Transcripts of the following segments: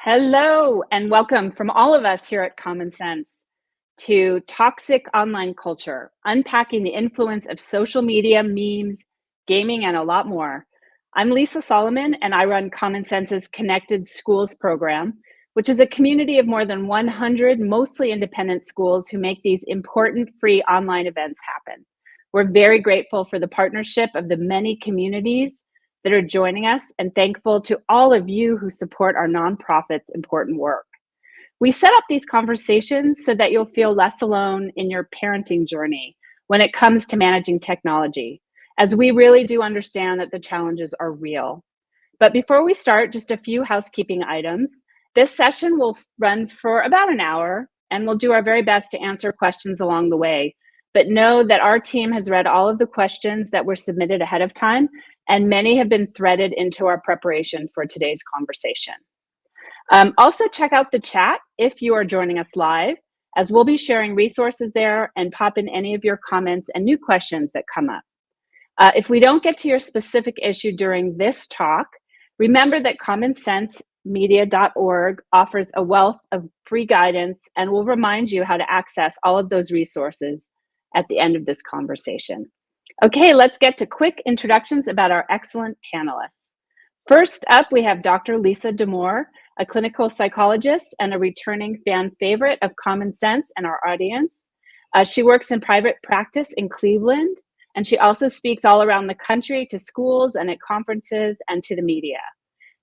Hello, and welcome from all of us here at Common Sense to Toxic Online Culture, unpacking the influence of social media, memes, gaming, and a lot more. I'm Lisa Solomon, and I run Common Sense's Connected Schools program, which is a community of more than 100 mostly independent schools who make these important free online events happen. We're very grateful for the partnership of the many communities that are joining us, and thankful to all of you who support our nonprofit's important work. We set up these conversations so that you'll feel less alone in your parenting journey when it comes to managing technology, as we really do understand that the challenges are real. But before we start, just a few housekeeping items. This session will run for about an hour, and we'll do our very best to answer questions along the way. But know that our team has read all of the questions that were submitted ahead of time, and many have been threaded into our preparation for today's conversation. Also, check out the chat if you are joining us live, as we'll be sharing resources there and pop in any of your comments and new questions that come up. If we don't get to your specific issue during this talk, remember that commonsensemedia.org offers a wealth of free guidance, and will remind you how to access all of those resources at the end of this conversation. Okay, let's get to quick introductions about our excellent panelists. First up, we have Dr. Lisa Damour, a clinical psychologist and a returning fan favorite of Common Sense and our audience. She works in private practice in Cleveland, and she also speaks all around the country to schools and at conferences and to the media.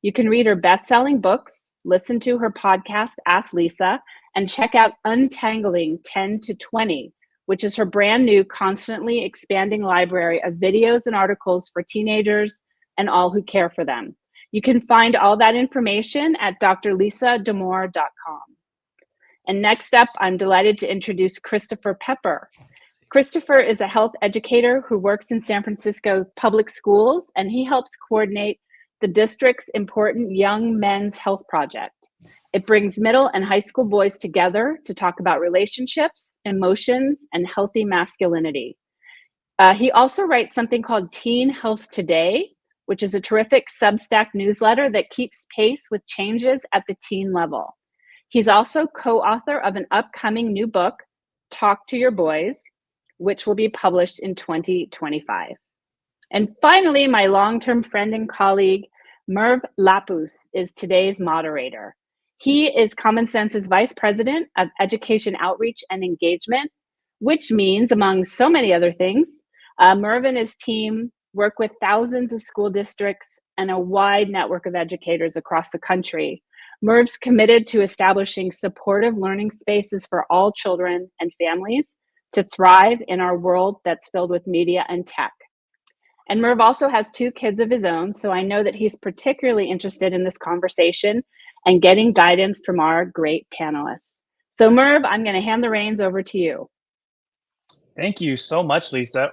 You can read her best-selling books, listen to her podcast, Ask Lisa, and check out Untangling 10 to 20, which is her brand new, constantly expanding library of videos and articles for teenagers and all who care for them. You can find all that information at drlisadamour.com. And next up, I'm delighted to introduce Christopher Pepper. Christopher is a health educator who works in San Francisco public schools, and he helps coordinate the district's important Young Men's Health Project. It brings middle and high school boys together to talk about relationships, emotions, and healthy masculinity. He also writes something called Teen Health Today, which is a terrific Substack newsletter that keeps pace with changes at the teen level. He's also co-author of an upcoming new book, Talk to Your Boys, which will be published in 2025. And finally, my long-term friend and colleague, Merv Lapus, is today's moderator. He is Common Sense's Vice President of Education Outreach and Engagement, which means, among so many other things, Merv and his team work with thousands of school districts and a wide network of educators across the country. Merv's committed to establishing supportive learning spaces for all children and families to thrive in our world that's filled with media and tech. And Merv also has 2 kids of his own, so I know that he's particularly interested in this conversation and getting guidance from our great panelists. So Merv, I'm going to hand the reins over to you. Thank you so much, Lisa.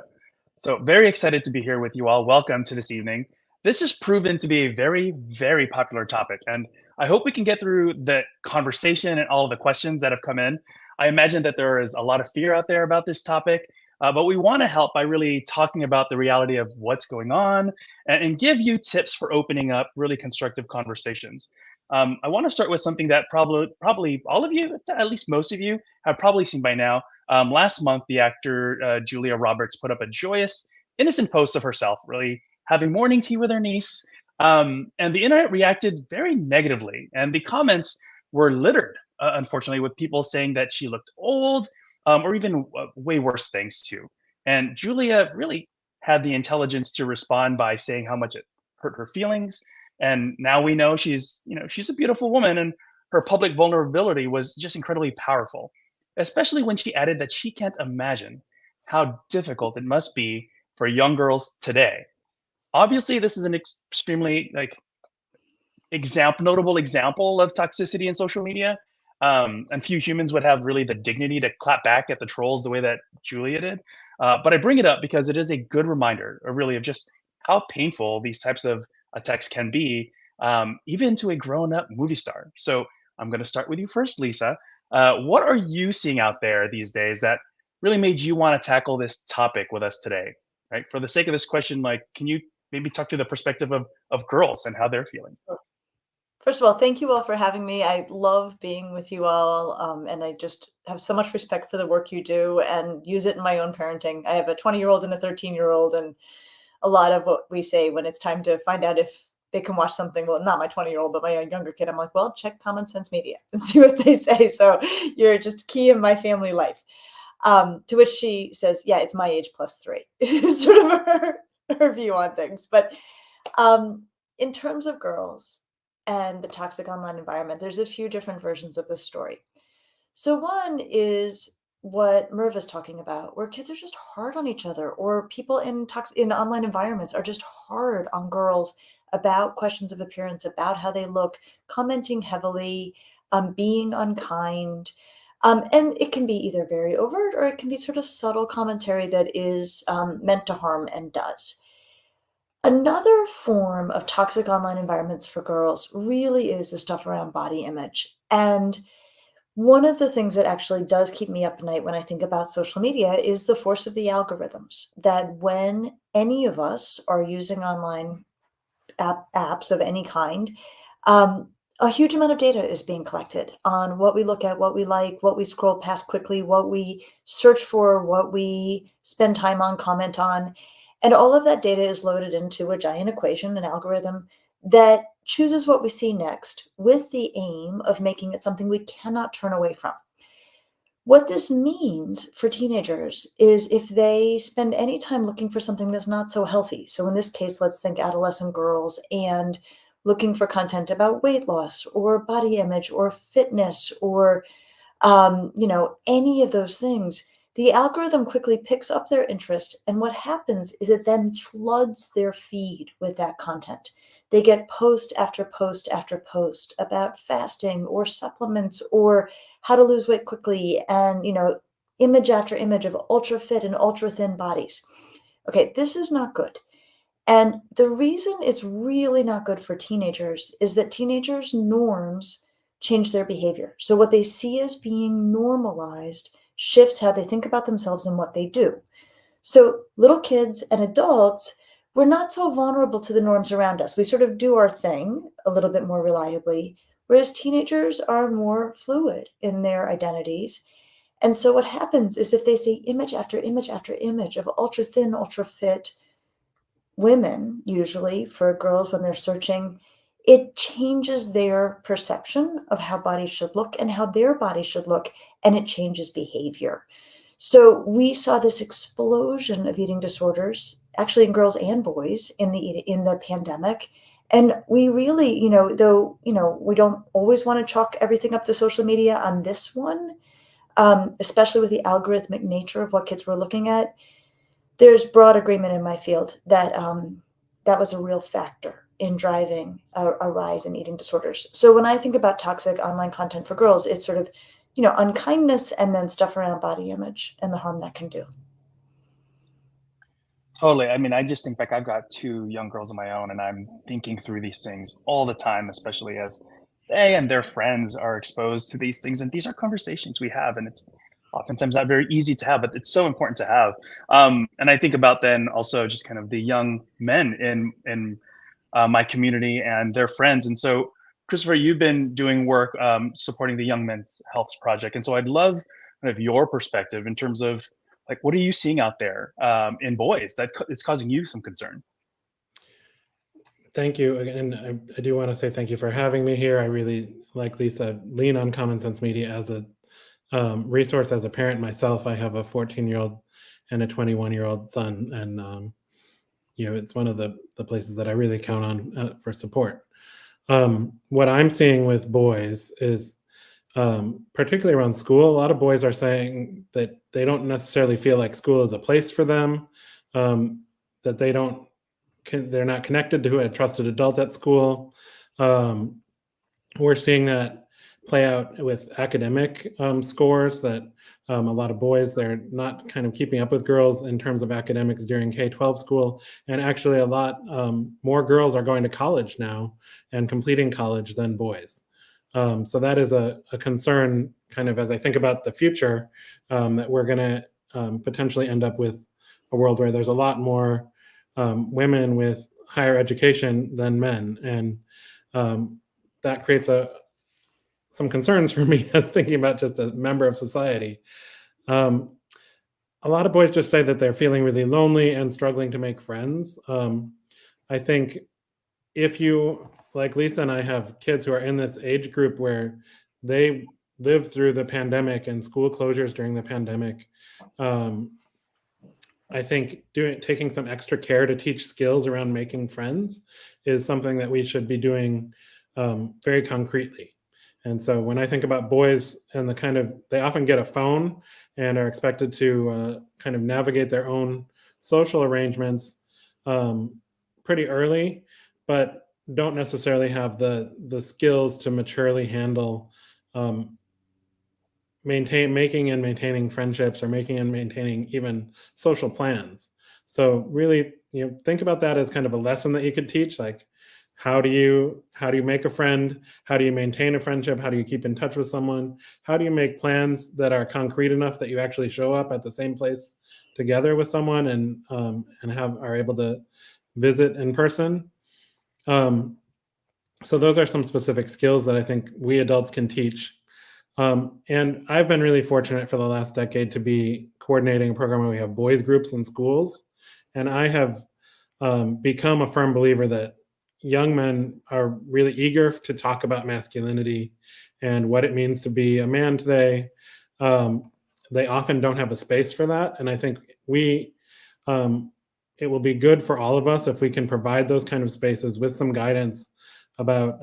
So very excited to be here with you all. Welcome to this evening. This has proven to be a very, very popular topic, and I hope we can get through the conversation and all of the questions that have come in. I imagine that there is a lot of fear out there about this topic, but we want to help by really talking about the reality of what's going on and give you tips for opening up really constructive conversations. I want to start with something that probably all of you, at least most of you, have probably seen by now. Last month, the actor Julia Roberts put up a joyous, innocent post of herself, really having morning tea with her niece. And the internet reacted very negatively. And the comments were littered, unfortunately, with people saying that she looked old, or even way worse things too. And Julia really had the intelligence to respond by saying how much it hurt her feelings. And now we know she's a beautiful woman, and her public vulnerability was just incredibly powerful, especially when she added that she can't imagine how difficult it must be for young girls today. Obviously, this is an extremely notable example of toxicity in social media. And few humans would have really the dignity to clap back at the trolls the way that Julia did. But I bring it up because it is a good reminder, really, of just how painful these types of attacks can be, even to a grown-up movie star. So I'm going to start with you first, Lisa. What are you seeing out there these days that really made you want to tackle this topic with us today? Right? For the sake of this question, can you maybe talk to the perspective of girls and how they're feeling? First of all, thank you all for having me. I love being with you all, and I just have so much respect for the work you do and use it in my own parenting. I have a 20-year-old and a 13-year-old, and a lot of what we say when it's time to find out if they can watch something, well, not my 20-year-old, but my younger kid, I'm like, well, check Common Sense Media and see what they say. So you're just key in my family life. To which she says, yeah, it's my age plus 3, is sort of her view on things. But in terms of girls and the toxic online environment, there's a few different versions of this story. So one is what Merv is talking about, where kids are just hard on each other, or people in online environments are just hard on girls about questions of appearance, about how they look, commenting heavily, being unkind. And it can be either very overt or it can be sort of subtle commentary that is meant to harm and does. Another form of toxic online environments for girls really is the stuff around body image. And one of the things that actually does keep me up at night when I think about social media is the force of the algorithms. That when any of us are using online apps of any kind, um, a huge amount of data is being collected on what we look at, what we like, what we scroll past quickly, what we search for, what we spend time on, comment on. And all of that data is loaded into a giant equation, an algorithm that chooses what we see next with the aim of making it something we cannot turn away from. What this means for teenagers is if they spend any time looking for something that's not so healthy. So in this case, let's think adolescent girls and looking for content about weight loss or body image or fitness or any of those things, the algorithm quickly picks up their interest. And what happens is it then floods their feed with that content. They get post after post after post about fasting or supplements or how to lose weight quickly and, image after image of ultra fit and ultra thin bodies. Okay, this is not good. And the reason it's really not good for teenagers is that teenagers' norms change their behavior. So what they see as being normalized shifts how they think about themselves and what they do. So little kids and adults, we're not so vulnerable to the norms around us. We sort of do our thing a little bit more reliably, whereas teenagers are more fluid in their identities. And so what happens is if they see image after image after image of ultra thin, ultra fit women, usually for girls when they're searching, it changes their perception of how bodies should look and how their body should look, and it changes behavior. So we saw this explosion of eating disorders, actually in girls and boys in the pandemic. And we really, though, we don't always want to chalk everything up to social media on this one, especially with the algorithmic nature of what kids were looking at. There's broad agreement in my field that that was a real factor in driving a rise in eating disorders. So when I think about toxic online content for girls, it's sort of, unkindness and then stuff around body image and the harm that can do. Totally. I mean, I just think like I've got 2 young girls of my own, and I'm thinking through these things all the time, especially as they and their friends are exposed to these things. And these are conversations we have, and it's oftentimes not very easy to have, but it's so important to have. And I think about then also just kind of the young men in my community and their friends. And so, Christopher, you've been doing work supporting the Young Men's Health Project, and so I'd love kind of your perspective in terms of like, what are you seeing out there in boys that is causing you some concern? Thank you. And I do want to say thank you for having me here. I really, like Lisa, lean on Common Sense Media as a resource. As a parent myself, I have a 14-year-old and a 21-year-old son. And, it's one of the places that I really count on for support. What I'm seeing with boys is, particularly around school, a lot of boys are saying that they don't necessarily feel like school is a place for them, that they're not connected to a trusted adult at school. We're seeing that play out with academic scores, that a lot of boys, they're not kind of keeping up with girls in terms of academics during K-12 school. And actually a lot more girls are going to college now and completing college than boys. So that is a concern kind of as I think about the future, that we're going to potentially end up with a world where there's a lot more women with higher education than men. And that creates some concerns for me as thinking about just a member of society. A lot of boys just say that they're feeling really lonely and struggling to make friends. I think if you, like Lisa and I, have kids who are in this age group where they lived through the pandemic and school closures during the pandemic, I think taking some extra care to teach skills around making friends is something that we should be doing very concretely. And so when I think about boys and they often get a phone and are expected to kind of navigate their own social arrangements pretty early, but don't necessarily have the skills to maturely handle making and maintaining friendships, or making and maintaining even social plans. So really, think about that as kind of a lesson that you could teach, like how do you make a friend? How do you maintain a friendship? How do you keep in touch with someone? How do you make plans that are concrete enough that you actually show up at the same place together with someone and are able to visit in person? So those are some specific skills that I think we adults can teach. And I've been really fortunate for the last decade to be coordinating a program where we have boys groups in schools. And I have become a firm believer that young men are really eager to talk about masculinity and what it means to be a man today. They often don't have a space for that. And I think it will be good for all of us if we can provide those kind of spaces with some guidance about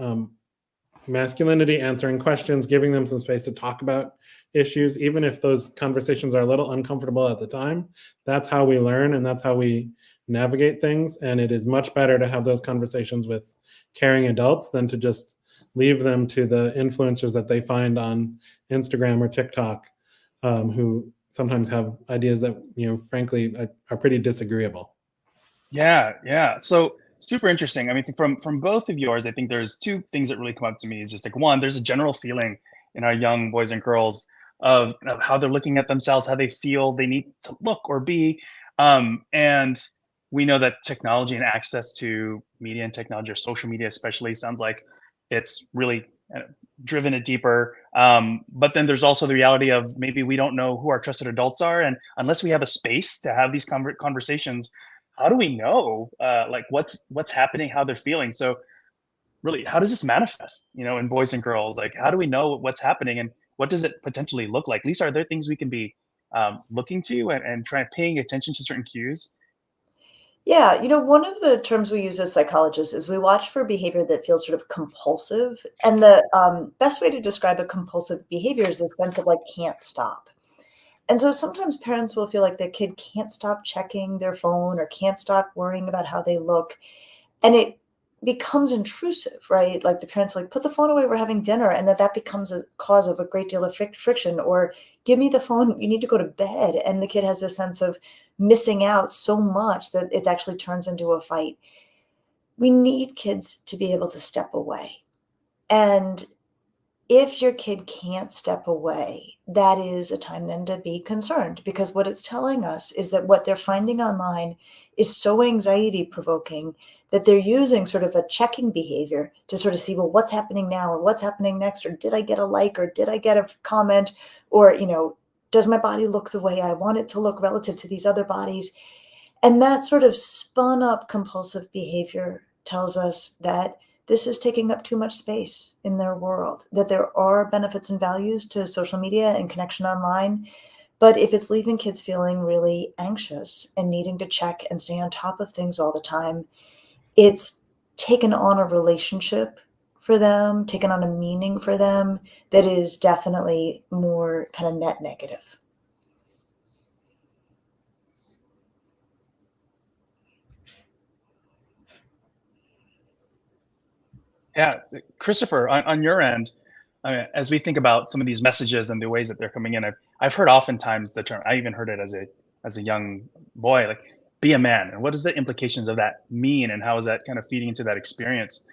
masculinity, answering questions, giving them some space to talk about issues, even if those conversations are a little uncomfortable at the time. That's how we learn, and that's how we navigate things. And it is much better to have those conversations with caring adults than to just leave them to the influencers that they find on Instagram or TikTok, who sometimes have ideas that, frankly, are pretty disagreeable. Yeah. So super interesting. I mean, from both of yours, I think there's two things that really come up to me. Is just like, one, there's a general feeling in our young boys and girls of how they're looking at themselves, how they feel they need to look or be. And we know that technology and access to media and technology, or social media especially, sounds like it's really driven it deeper. But then there's also the reality of maybe we don't know who our trusted adults are. And unless we have a space to have these conversations, how do we know like what's happening, how they're feeling? So really, how does this manifest, in boys and girls? Like, how do we know what's happening, and what does it potentially look like? Lisa, are there things we can be looking to and trying paying attention to certain cues? Yeah, one of the terms we use as psychologists is we watch for behavior that feels sort of compulsive. And the best way to describe a compulsive behavior is this sense of like can't stop. And so sometimes parents will feel like their kid can't stop checking their phone or can't stop worrying about how they look. And it becomes intrusive, right? Like the parents like, put the phone away, we're having dinner. And that becomes a cause of a great deal of friction. Or give me the phone, you need to go to bed. And the kid has this sense of missing out so much that it actually turns into a fight. We need kids to be able to step away. And if your kid can't step away, that is a time then to be concerned, because what it's telling us is that what they're finding online is so anxiety provoking that they're using sort of a checking behavior to sort of see, well, what's happening now, or what's happening next, or did I get a like, or did I get a comment, or, does my body look the way I want it to look relative to these other bodies? And that sort of spun up compulsive behavior tells us that this is taking up too much space in their world, that there are benefits and values to social media and connection online. But if it's leaving kids feeling really anxious and needing to check and stay on top of things all the time, it's taken on a relationship for them, taken on a meaning for them that is definitely more kind of net negative. Yeah, so Christopher, on your end, as we think about some of these messages and the ways that they're coming in, I've heard oftentimes the term. I even heard it as a young boy, like "be a man," and what does the implications of that mean, and how is that kind of feeding into that experience?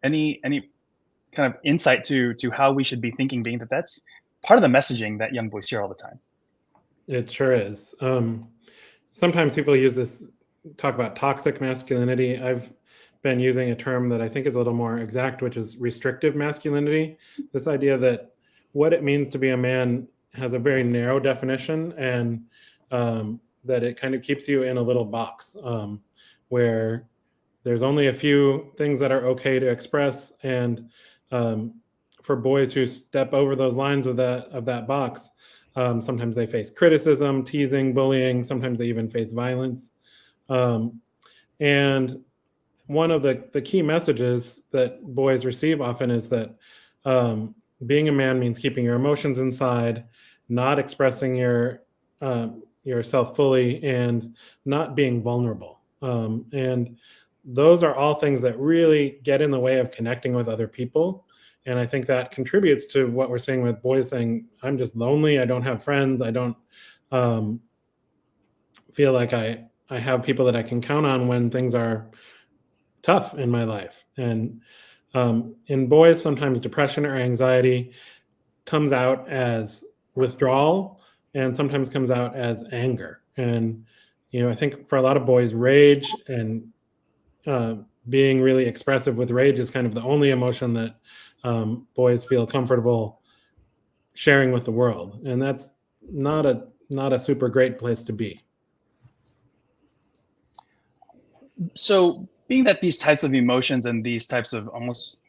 Any kind of insight to how we should be thinking, being that that's part of the messaging that young boys hear all the time? It sure is. Sometimes people use this, talk about toxic masculinity. I've been using a term that I think is a little more exact, which is restrictive masculinity. This idea that what it means to be a man has a very narrow definition, and that it kind of keeps you in a little box where there's only a few things that are okay to express. And for boys who step over those lines of that box, sometimes they face criticism, teasing, bullying. Sometimes they even face violence. And one of the key messages that boys receive often is that being a man means keeping your emotions inside, not expressing yourself fully, and not being vulnerable. And those are all things that really get in the way of connecting with other people. And I think that contributes to what we're seeing with boys saying, I'm just lonely, I don't have friends, I don't feel like I have people that I can count on when things are tough in my life. And in boys, sometimes depression or anxiety comes out as withdrawal, and sometimes comes out as anger. And, I think for a lot of boys, rage and being really expressive with rage is kind of the only emotion that boys feel comfortable sharing with the world. And that's not a super great place to be. So being that these types of emotions and these types of almost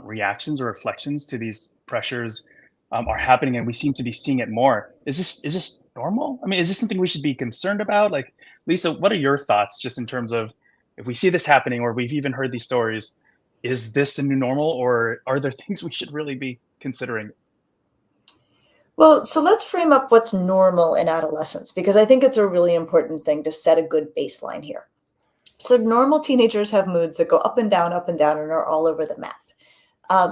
reactions or reflections to these pressures are happening, and we seem to be seeing it more, is this normal? I mean, is this something we should be concerned about? Like, Lisa, what are your thoughts just in terms of, if we see this happening, or we've even heard these stories, is this the new normal, or are there things we should really be considering? Well, so let's frame up what's normal in adolescence, because I think it's a really important thing to set a good baseline here. So normal teenagers have moods that go up and down, and are all over the map.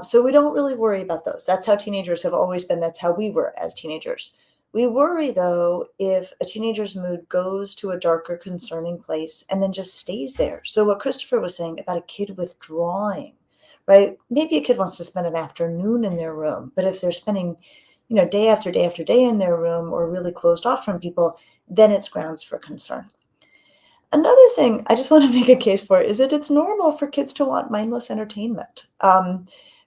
So we don't really worry about those. That's how teenagers have always been. That's how we were as teenagers. We worry, though, if a teenager's mood goes to a darker, concerning place and then just stays there. So what Christopher was saying about a kid withdrawing, right? Maybe a kid wants to spend an afternoon in their room, but if they're spending, day after day after day in their room, or really closed off from people, then it's grounds for concern. Another thing I just want to make a case for is that it's normal for kids to want mindless entertainment.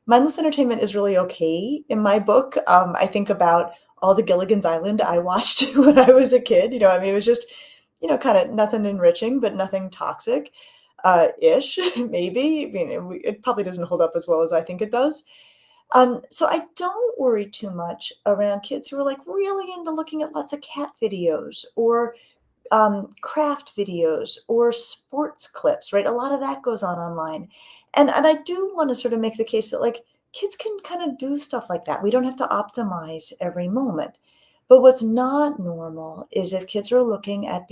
Mindless entertainment is really okay in my book. I think about all the Gilligan's Island I watched when I was a kid. It was just, kind of nothing enriching, but nothing toxic ish, maybe. It probably doesn't hold up as well as I think it does. So I don't worry too much around kids who are like really into looking at lots of cat videos, or craft videos, or sports clips, right? A lot of that goes on online. And I do want to sort of make the case that kids can kind of do stuff like that. We don't have to optimize every moment. But what's not normal is if kids are looking at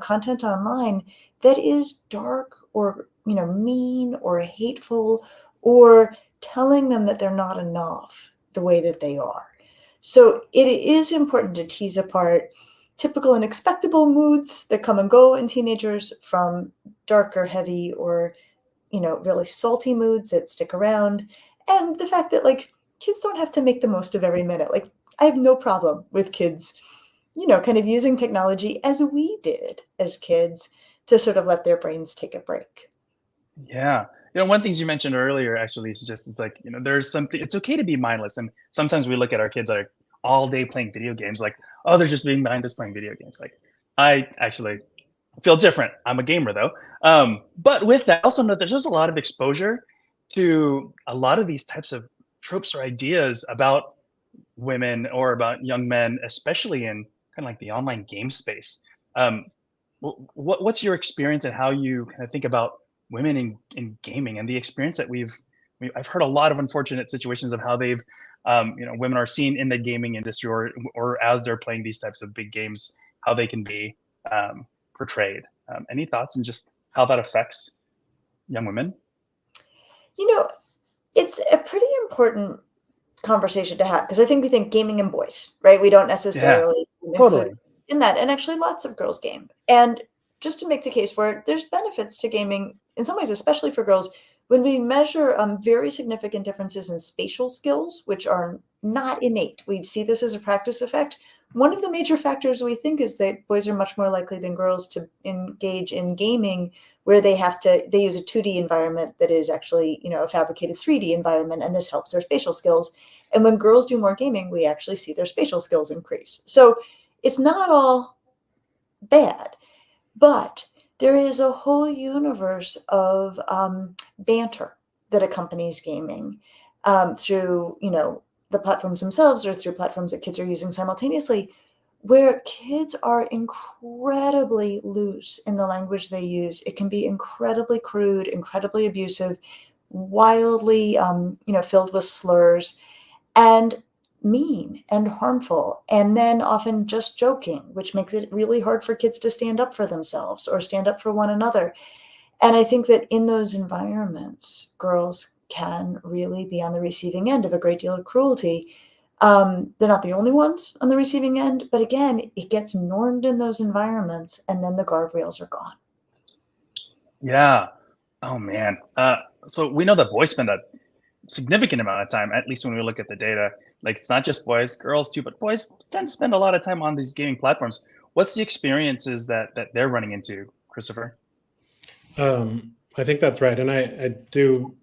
content online that is dark, or, mean, or hateful, or telling them that they're not enough the way that they are. So it is important to tease apart typical and expectable moods that come and go in teenagers from darker, heavy, or, really salty moods that stick around. And the fact that kids don't have to make the most of every minute. I have no problem with kids, kind of using technology as we did as kids to sort of let their brains take a break. Yeah. One of the things you mentioned earlier, actually, is just, there's something, it's okay to be mindless. And sometimes we look at our kids that are all day playing video games, oh, they're just being mindless playing video games. I actually feel different. I'm a gamer, though. But with that, also know there's just a lot of exposure to a lot of these types of tropes or ideas about women, or about young men, especially in kind of the online game space. What's your experience, and how you kind of think about women in gaming, and the experience that I've heard a lot of unfortunate situations of how they've, women are seen in the gaming industry, or as they're playing these types of big games, how they can be portrayed. Any thoughts on just how that affects young women? It's a pretty important conversation to have, because I think we think gaming and boys, right? We don't necessarily totally include in that. And actually lots of girls game. And just to make the case for it, there's benefits to gaming in some ways, especially for girls, when we measure very significant differences in spatial skills, which are not innate. We see this as a practice effect. one of the major factors we think is that boys are much more likely than girls to engage in gaming where they use a 2D environment that is actually, a fabricated 3D environment, and this helps their spatial skills. And when girls do more gaming, we actually see their spatial skills increase. So it's not all bad, but there is a whole universe of banter that accompanies gaming through, the platforms themselves or through platforms that kids are using simultaneously, where kids are incredibly loose in the language they use. It can be incredibly crude, incredibly abusive, wildly, filled with slurs, and mean and harmful, and then often just joking, which makes it really hard for kids to stand up for themselves or stand up for one another. And I think that in those environments, girls can really be on the receiving end of a great deal of cruelty. They're not the only ones on the receiving end, but again, it gets normed in those environments, and then the guardrails are gone. Yeah. Oh man. So we know that boys spend a significant amount of time, at least when we look at the data. Like, it's not just boys, girls too, but boys tend to spend a lot of time on these gaming platforms. What's the experiences that they're running into, Christopher? I think that's right. And I do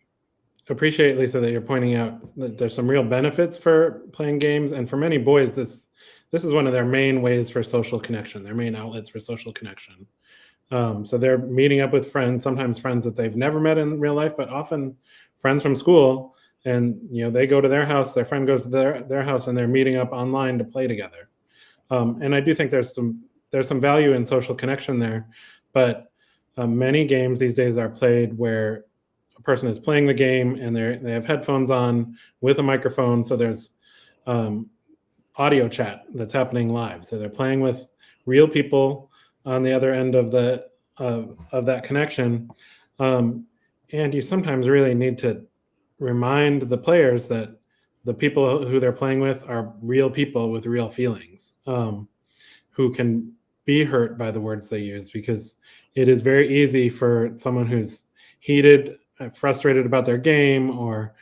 appreciate, Lisa, that you're pointing out that there's some real benefits for playing games. And for many boys, this is one of their main ways for social connection, their main outlets for social connection. So they're meeting up with friends, sometimes friends that they've never met in real life, but often friends from school. And they go to their house, their friend goes to their house, and they're meeting up online to play together. And I do think there's some value in social connection there, but many games these days are played where a person is playing the game and they have headphones on with a microphone, so there's audio chat that's happening live. So they're playing with real people on the other end of that connection, and you sometimes really need to remind the players that the people who they're playing with are real people with real feelings, who can be hurt by the words they use, because it is very easy for someone who's heated, frustrated about their game, or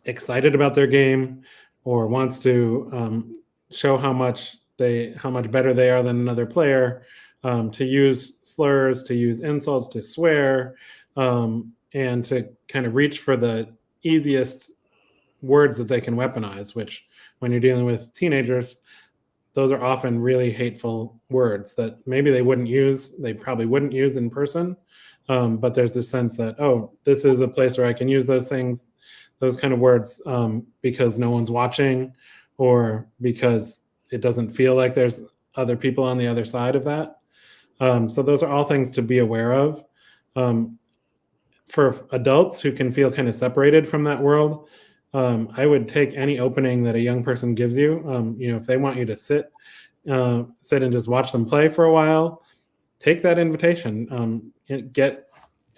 excited about their game, or wants to show how much better they are than another player, to use slurs, to use insults, to swear, and to kind of reach for the easiest words that they can weaponize, which when you're dealing with teenagers, those are often really hateful words that maybe they probably wouldn't use in person. But there's this sense that, oh, this is a place where I can use those things, those kind of words, because no one's watching, or because it doesn't feel like there's other people on the other side of that. So those are all things to be aware of. For adults who can feel kind of separated from that world, I would take any opening that a young person gives you. If they want you to sit and just watch them play for a while, take that invitation. Get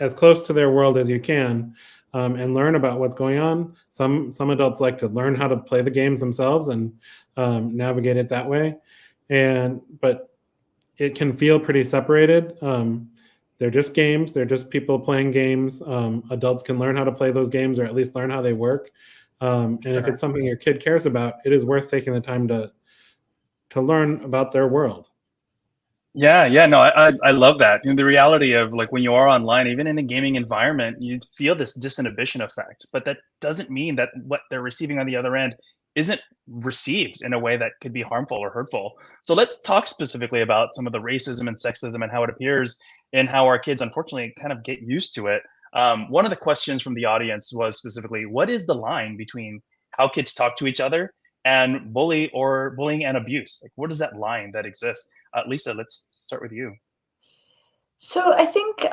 as close to their world as you can, and learn about what's going on. Some adults like to learn how to play the games themselves and navigate it that way. But it can feel pretty separated. They're just games. They're just people playing games. Adults can learn how to play those games, or at least learn how they work. And Sure. if it's something your kid cares about, it is worth taking the time to learn about their world. Yeah, no, I love that. And the reality of, like, when you are online, even in a gaming environment, you feel this disinhibition effect, but that doesn't mean that what they're receiving on the other end isn't received in a way that could be harmful or hurtful. So let's talk specifically about some of the racism and sexism and how it appears, and how our kids unfortunately kind of get used to it. One of the questions from the audience was specifically, what is the line between how kids talk to each other and bullying and abuse? Like, what is that line that exists? Lisa, let's start with you. So I think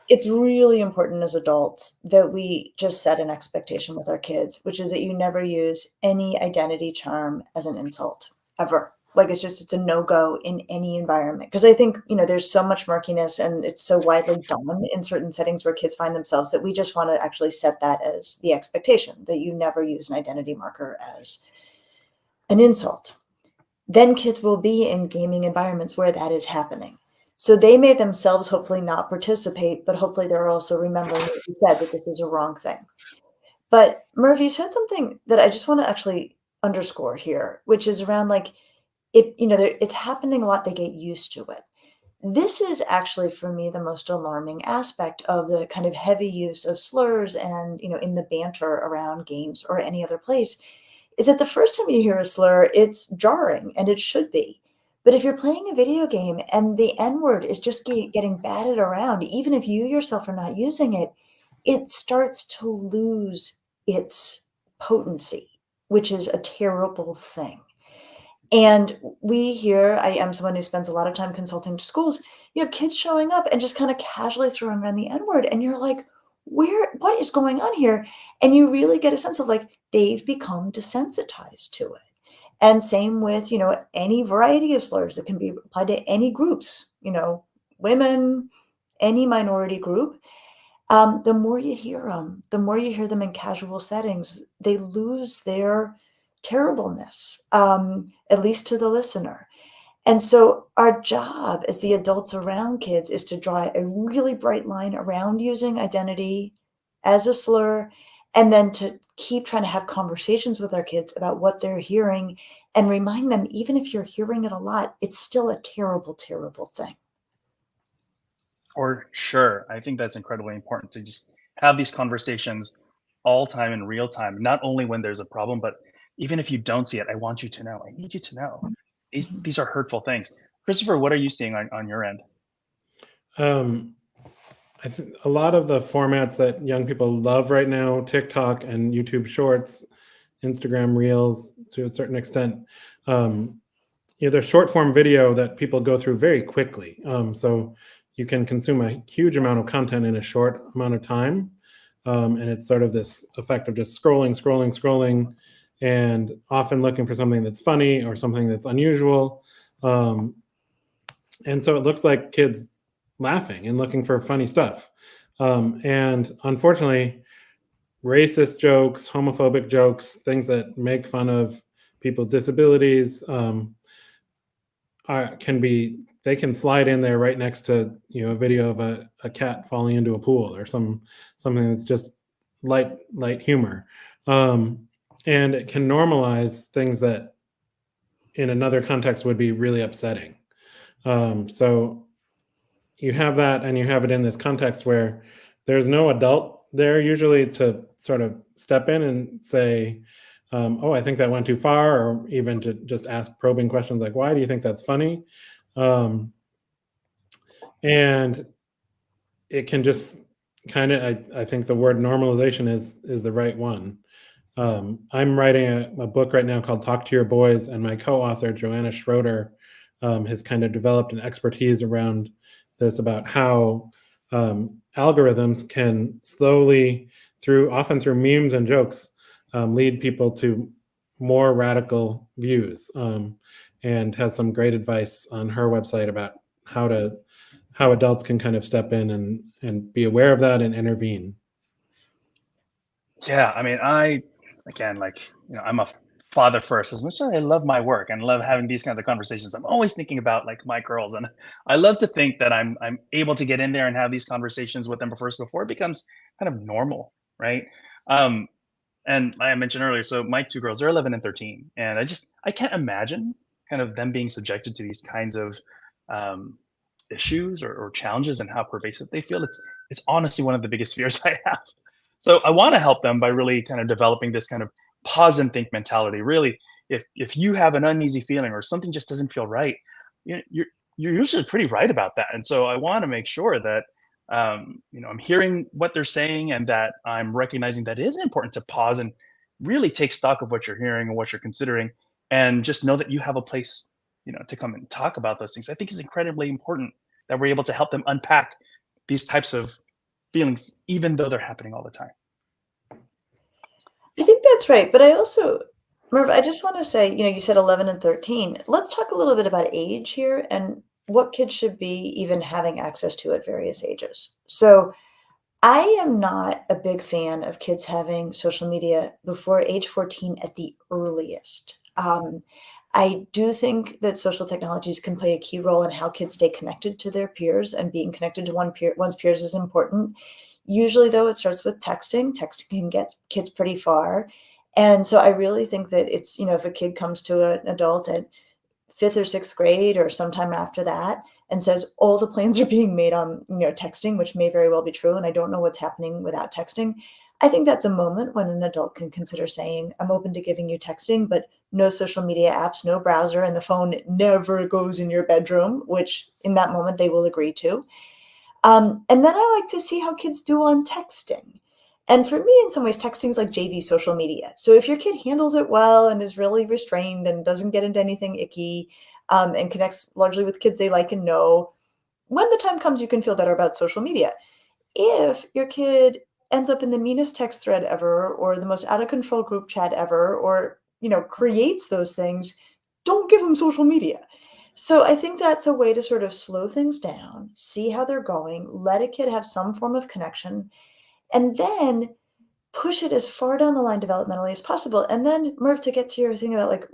it's really important as adults that we just set an expectation with our kids, which is that you never use any identity charm as an insult, ever. Like, it's a no-go in any environment. Because I think, there's so much murkiness, and it's so widely done in certain settings where kids find themselves, that we just want to actually set that as the expectation, that you never use an identity marker as an insult. Then kids will be in gaming environments where that is happening. So they may themselves hopefully not participate, but hopefully they're also remembering what you said, that this is a wrong thing. But Murphy, you said something that I just want to actually underscore here, which is around like, it's happening a lot. They get used to it. This is actually, for me, the most alarming aspect of the kind of heavy use of slurs and, in the banter around games or any other place, is that the first time you hear a slur, it's jarring, and it should be. But if you're playing a video game and the N-word is just getting batted around, even if you yourself are not using it, it starts to lose its potency, which is a terrible thing. And we here, I am someone who spends a lot of time consulting to schools, kids showing up and just kind of casually throwing around the N-word. And you're like, what is going on here? And you really get a sense of like, they've become desensitized to it. And same with, any variety of slurs that can be applied to any groups, women, any minority group. The more you hear them, the more you hear them in casual settings, they lose their terribleness, at least to the listener. And so our job as the adults around kids is to draw a really bright line around using identity as a slur, and then to keep trying to have conversations with our kids about what they're hearing and remind them, even if you're hearing it a lot, it's still a terrible, terrible thing. For sure. I think that's incredibly important to just have these conversations all time in real time, not only when there's a problem, but even if you don't see it, I want you to know. I need you to know. These are hurtful things. Christopher, what are you seeing on your end? I think a lot of the formats that young people love right now, TikTok and YouTube Shorts, Instagram Reels to a certain extent, they're short form video that people go through very quickly. So you can consume a huge amount of content in a short amount of time. And it's sort of this effect of just scrolling, and often looking for something that's funny or something that's unusual. And so it looks like kids laughing and looking for funny stuff. And unfortunately, racist jokes, homophobic jokes, things that make fun of people with disabilities they can slide in there right next to a video of a cat falling into a pool or something that's just light humor. And it can normalize things that in another context would be really upsetting. So you have that, and you have it in this context where there's no adult there usually to sort of step in and say, oh, I think that went too far, or even to just ask probing questions like, why do you think that's funny? And it can just kind of, I think the word normalization is the right one. I'm writing a book right now called Talk to Your Boys, and my co-author, Joanna Schroeder, has kind of developed an expertise around this, about how algorithms can slowly, often through memes and jokes, lead people to more radical views, and has some great advice on her website about how adults can kind of step in and be aware of that and intervene. Yeah, I mean, I'm a father first. As much as I love my work and love having these kinds of conversations, I'm always thinking about like my girls, and I love to think that I'm able to get in there and have these conversations with them first before it becomes kind of normal, right? And like I mentioned earlier, so my two girls, they're 11 and 13, and I can't imagine kind of them being subjected to these kinds of issues or challenges, and how pervasive they feel. It's honestly one of the biggest fears I have. So I want to help them by really kind of developing this kind of pause and think mentality. Really, if you have an uneasy feeling or something just doesn't feel right, you're usually pretty right about that. And so I want to make sure that I'm hearing what they're saying, and that I'm recognizing that it is important to pause and really take stock of what you're hearing and what you're considering, and just know that you have a place, to come and talk about those things. I think is incredibly important that we're able to help them unpack these types of feelings, even though they're happening all the time. I think that's right. But I also, Merv, I just want to say, you said 11 and 13. Let's talk a little bit about age here and what kids should be even having access to at various ages. So I am not a big fan of kids having social media before age 14 at the earliest. I do think that social technologies can play a key role in how kids stay connected to their peers, and being connected to one's peers is important. Usually, though, it starts with texting. Texting can get kids pretty far. And so I really think that it's, if a kid comes to an adult at 5th or 6th grade or sometime after that and says all the plans are being made on, texting, which may very well be true, and I don't know what's happening without texting. I think that's a moment when an adult can consider saying, I'm open to giving you texting, but no social media apps, no browser, and the phone never goes in your bedroom, which in that moment they will agree to. And then I like to see how kids do on texting. And for me, in some ways, texting is like JV social media. So if your kid handles it well and is really restrained and doesn't get into anything icky, and connects largely with kids they like and know, when the time comes, you can feel better about social media. If your kid ends up in the meanest text thread ever, or the most out of control group chat ever, or, creates those things, don't give them social media. So I think that's a way to sort of slow things down, see how they're going, let a kid have some form of connection, and then push it as far down the line developmentally as possible. And then, Merv, to get to your thing about like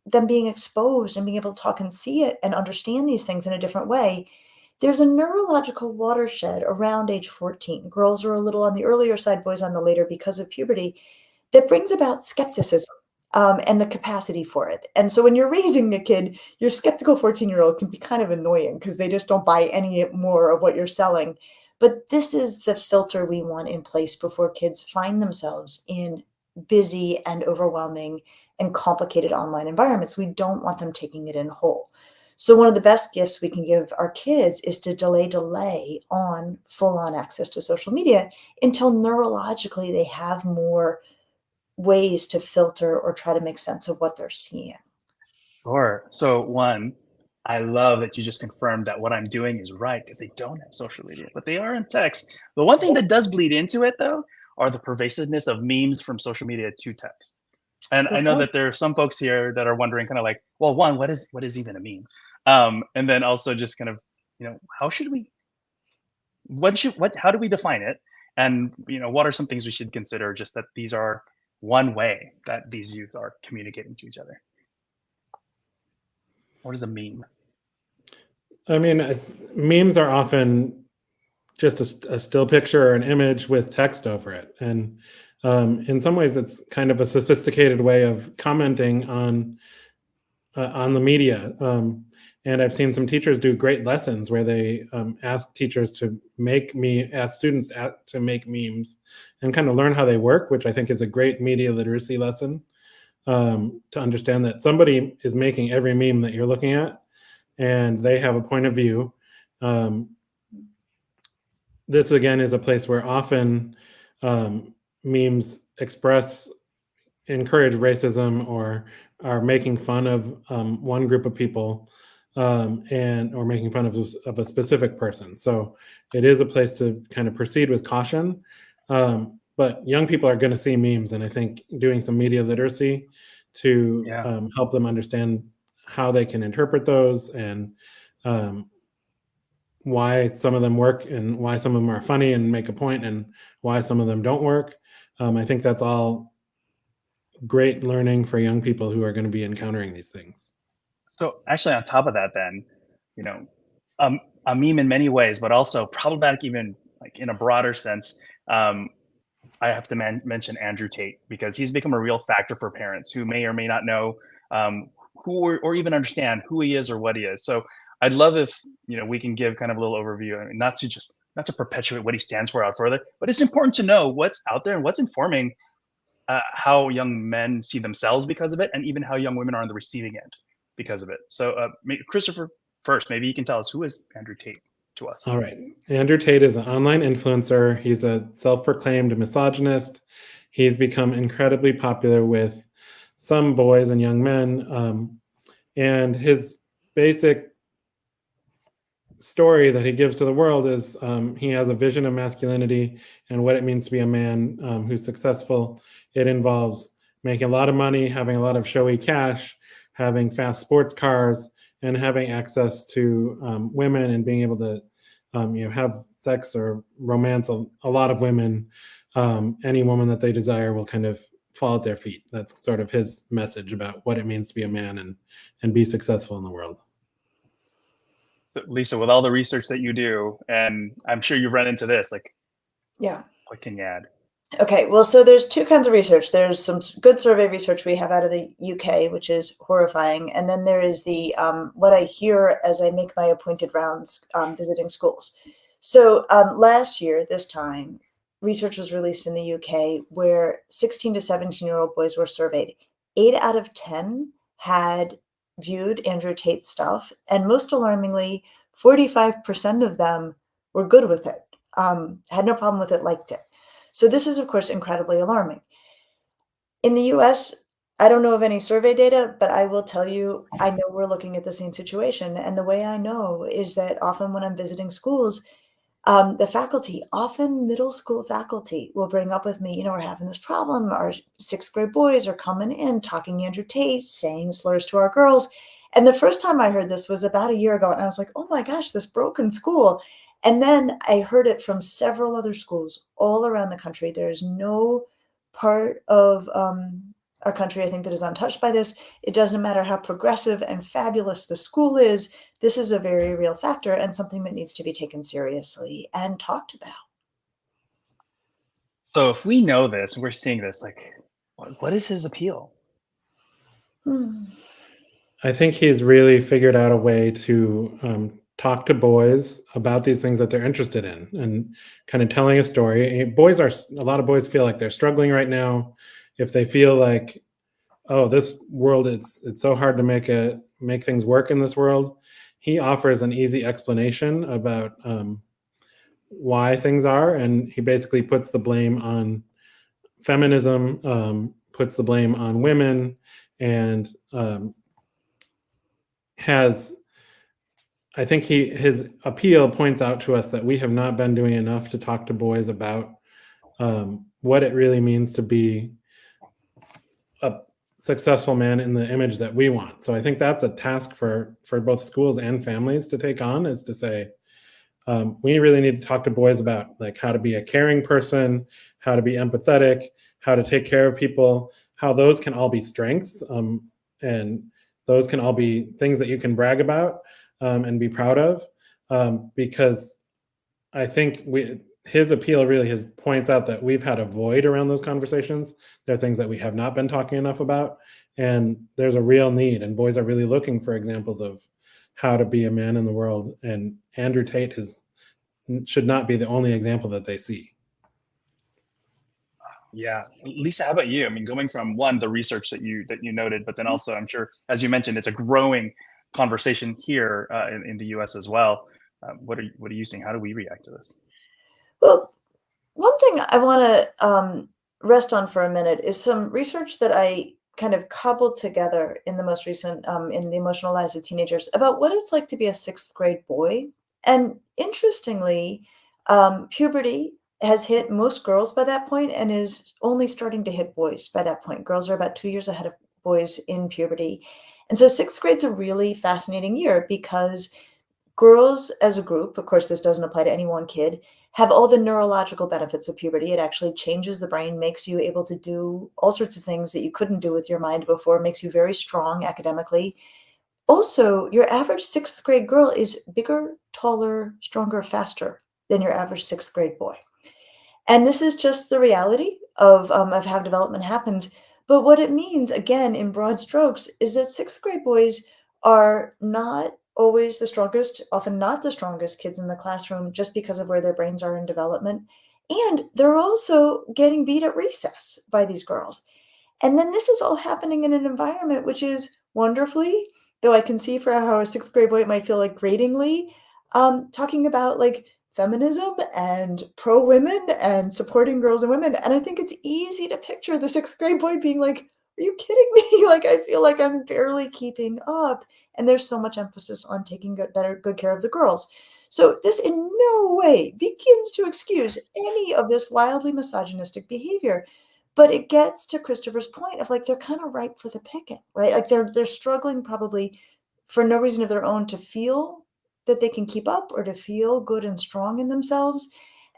them being exposed and being able to talk and see it and understand these things in a different way, there's a neurological watershed around age 14. Girls are a little on the earlier side, boys on the later because of puberty, that brings about skepticism, and the capacity for it. And so when you're raising a kid, your skeptical 14-year-old can be kind of annoying because they just don't buy any more of what you're selling. But this is the filter we want in place before kids find themselves in busy and overwhelming and complicated online environments. We don't want them taking it in whole. So one of the best gifts we can give our kids is to delay on full-on access to social media until neurologically they have more ways to filter or try to make sense of what they're seeing. Sure. So one, I love that you just confirmed that what I'm doing is right because they don't have social media, but they are in text. The one thing that does bleed into it though are the pervasiveness of memes from social media to text. And I Good know point. that there are some folks here that are wondering kind of like, well, one, what is even a meme? And then also just kind of, how should we, how do we define it? And, what are some things we should consider just that these are one way that these youths are communicating to each other? What is a meme? I mean, memes are often just a still picture or an image with text over it. And in some ways, it's kind of a sophisticated way of commenting on the media. And I've seen some teachers do great lessons where they ask teachers to ask students to make memes and kind of learn how they work, which I think is a great media literacy lesson, to understand that somebody is making every meme that you're looking at and they have a point of view. This again is a place where often memes encourage racism or are making fun of one group of people, or making fun of a specific person. So it is a place to kind of proceed with caution. But young people are going to see memes, and I think doing some media literacy to Yeah. help them understand how they can interpret those and why some of them work and why some of them are funny and make a point and why some of them don't work. I think that's all great learning for young people who are going to be encountering these things. So actually, on top of that, then, you know, a meme in many ways, but also problematic even like in a broader sense. I have to mention Andrew Tate because he's become a real factor for parents who may or may not know who or even understand who he is or what he is. So I'd love if we can give kind of a little overview. I mean, not to perpetuate what he stands for out further, but it's important to know what's out there and what's informing how young men see themselves because of it, and even how young women are on the receiving end because of it. So, Christopher, first, maybe you can tell us, who is Andrew Tate to us? All right. Andrew Tate is an online influencer. He's a self-proclaimed misogynist. He's become incredibly popular with some boys and young men. And his basic story that he gives to the world is he has a vision of masculinity and what it means to be a man who's successful. It involves making a lot of money, having a lot of showy cash, having fast sports cars, and having access to women and being able to have sex or romance a lot of women. Any woman that they desire will kind of fall at their feet. That's sort of his message about what it means to be a man and be successful in the world. So, Lisa, with all the research that you do, and I'm sure you've run into this, like, Yeah. what can you add? Okay, well, so there's two kinds of research. There's some good survey research we have out of the UK, which is horrifying. And then there is the what I hear as I make my appointed rounds visiting schools. So last year, this time, research was released in the UK where 16 to 17-year-old boys were surveyed. 8 out of 10 had viewed Andrew Tate stuff. And most alarmingly, 45% of them were good with it, had no problem with it, liked it. So this is, of course, incredibly alarming. In the US, I don't know of any survey data, but I will tell you, I know we're looking at the same situation. And the way I know is that often when I'm visiting schools, the faculty, often middle school faculty, will bring up with me, we're having this problem. Our 6th grade boys are coming in, talking Andrew Tate, saying slurs to our girls. And the first time I heard this was about a year ago. And I was like, oh my gosh, this broken school. And then I heard it from several other schools all around the country. There's no part of our country, I think, that is untouched by this. It doesn't matter how progressive and fabulous the school is. This is a very real factor and something that needs to be taken seriously and talked about. So if we know this, and we're seeing this, like, what is his appeal? I think he's really figured out a way to talk to boys about these things that they're interested in and kind of telling a story. A lot of boys feel like they're struggling right now. If they feel like, oh, this world, it's so hard to make things work in this world, he offers an easy explanation about why things are, and he basically puts the blame on feminism, puts the blame on women, and I think his appeal points out to us that we have not been doing enough to talk to boys about what it really means to be a successful man in the image that we want. So I think that's a task for both schools and families to take on, is to say, we really need to talk to boys about like how to be a caring person, how to be empathetic, how to take care of people, how those can all be strengths, and those can all be things that you can brag about and be proud of, because I think his appeal really points out that we've had a void around those conversations. There are things that we have not been talking enough about, and there's a real need, and boys are really looking for examples of how to be a man in the world, and Andrew Tate should not be the only example that they see. Yeah, Lisa, how about you? I mean, going from the research that you noted, but then also, I'm sure, as you mentioned, it's a growing conversation here in the U.S. as well. What are you seeing? How do we react to this? Well, one thing I want to rest on for a minute is some research that I kind of cobbled together in the most recent, in the emotional lives of teenagers, about what it's like to be a 6th grade boy. And interestingly, puberty has hit most girls by that point and is only starting to hit boys by that point. Girls are about 2 years ahead of boys in puberty. And so 6th grade's a really fascinating year because girls as a group, of course, this doesn't apply to any one kid, have all the neurological benefits of puberty. It actually changes the brain, makes you able to do all sorts of things that you couldn't do with your mind before, makes you very strong academically. Also, your average 6th grade girl is bigger, taller, stronger, faster than your average 6th grade boy. And this is just the reality of how development happens. But what it means, again, in broad strokes, is that 6th grade boys are not always the strongest, often not the strongest kids in the classroom just because of where their brains are in development. And they're also getting beat at recess by these girls. And then this is all happening in an environment which is wonderfully, though I can see for how a 6th grade boy it might feel like gratingly, talking about like feminism and pro-women and supporting girls and women. And I think it's easy to picture the 6th grade boy being like, are you kidding me? Like, I feel like I'm barely keeping up. And there's so much emphasis on taking good care of the girls. So this in no way begins to excuse any of this wildly misogynistic behavior. But it gets to Christopher's point of like, they're kind of ripe for the picking, right? Like they're struggling probably for no reason of their own to feel that they can keep up or to feel good and strong in themselves.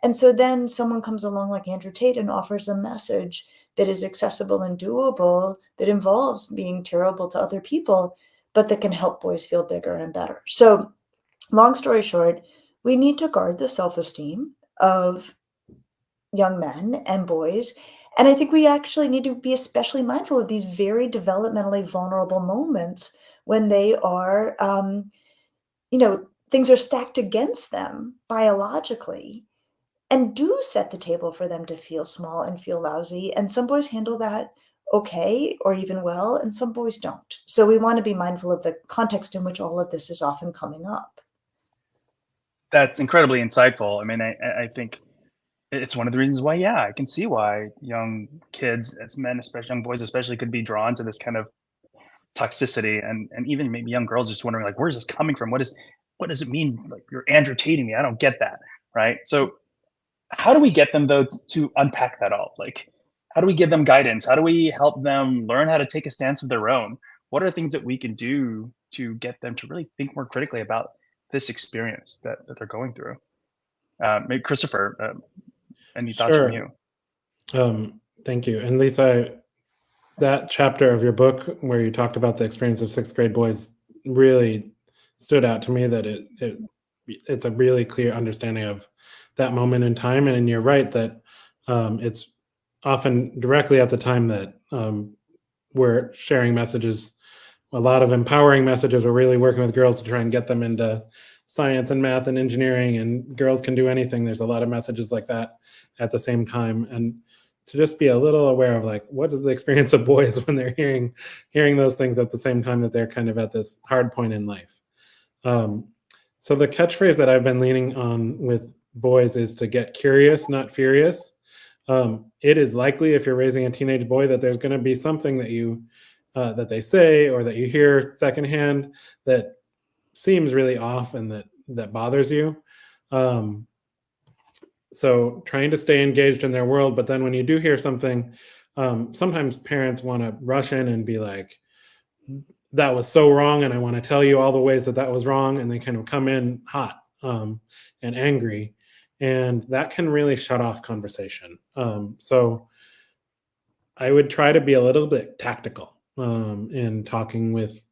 And so then someone comes along like Andrew Tate and offers a message that is accessible and doable, that involves being terrible to other people, but that can help boys feel bigger and better. So long story short, we need to guard the self-esteem of young men and boys. And I think we actually need to be especially mindful of these very developmentally vulnerable moments when they are, things are stacked against them biologically and do set the table for them to feel small and feel lousy. And some boys handle that okay or even well, and some boys don't. So we want to be mindful of the context in which all of this is often coming up. That's incredibly insightful. I mean, I think it's one of the reasons why, yeah, I can see why young kids, as men, especially young boys, especially, could be drawn to this kind of toxicity, and even maybe young girls just wondering, like, where is this coming from? What does it mean? Like, you're Andrew Tating me. I don't get that, right? So, how do we get them though to unpack that all? Like, how do we give them guidance? How do we help them learn how to take a stance of their own? What are things that we can do to get them to really think more critically about this experience that they're going through? Maybe Christopher, any thoughts from you? Thank you. And Lisa, that chapter of your book where you talked about the experience of 6th grade boys really stood out to me, that it's a really clear understanding of that moment in time. And you're right that it's often directly at the time that we're sharing messages, a lot of empowering messages. We're really working with girls to try and get them into science and math and engineering, and girls can do anything. There's a lot of messages like that at the same time. And to just be a little aware of, like, what is the experience of boys when they're hearing those things at the same time that they're kind of at this hard point in life. So the catchphrase that I've been leaning on with boys is to get curious, not furious. It is likely, if you're raising a teenage boy, that there's going to be something that they say or that you hear secondhand that seems really off and that bothers you. So trying to stay engaged in their world, but then when you do hear something, sometimes parents want to rush in and be like, that was so wrong, and I want to tell you all the ways that was wrong, and they kind of come in hot and angry, and that can really shut off conversation. So I would try to be a little bit tactical in talking with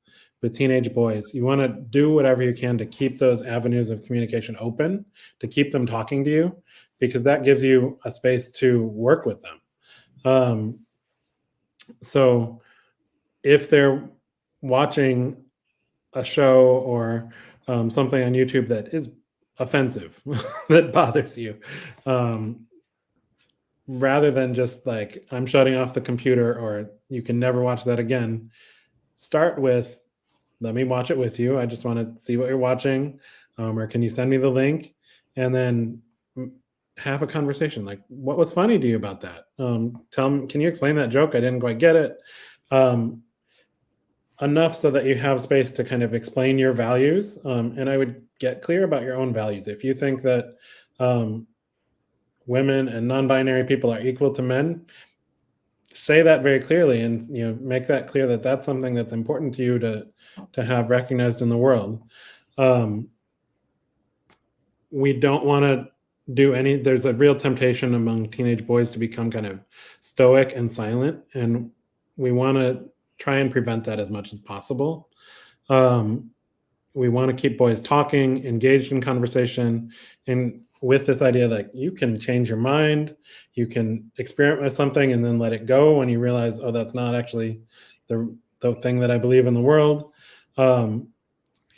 teenage boys. You want to do whatever you can to keep those avenues of communication open, to keep them talking to you, because that gives you a space to work with them. So if they're watching a show or something on YouTube that is offensive, that bothers you, rather than just like, I'm shutting off the computer or you can never watch that again, start with, let me watch it with you. I just want to see what you're watching. Or can you send me the link? And then have a conversation. Like, what was funny to you about that? Tell me, can you explain that joke? I didn't quite get it. Enough so that you have space to kind of explain your values. And I would get clear about your own values. If you think that women and non-binary people are equal to men, say that very clearly, and make that clear that that's something that's important to you to have recognized in the world. We don't want to do there's a real temptation among teenage boys to become kind of stoic and silent, and we want to try and prevent that as much as possible. We want to keep boys talking, engaged in conversation, and with this idea that you can change your mind, you can experiment with something and then let it go when you realize, oh, that's not actually the thing that I believe in the world.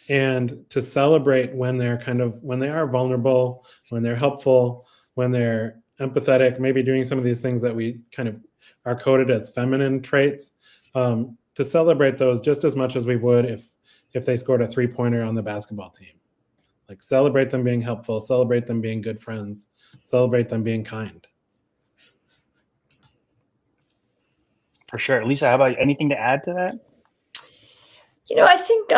And to celebrate when they are vulnerable, when they're helpful, when they're empathetic, maybe doing some of these things that we kind of are coded as feminine traits, to celebrate those just as much as we would if they scored a 3-pointer on the basketball team. Like, celebrate them being helpful, celebrate them being good friends, celebrate them being kind. For sure. Lisa, how about anything to add to that? I think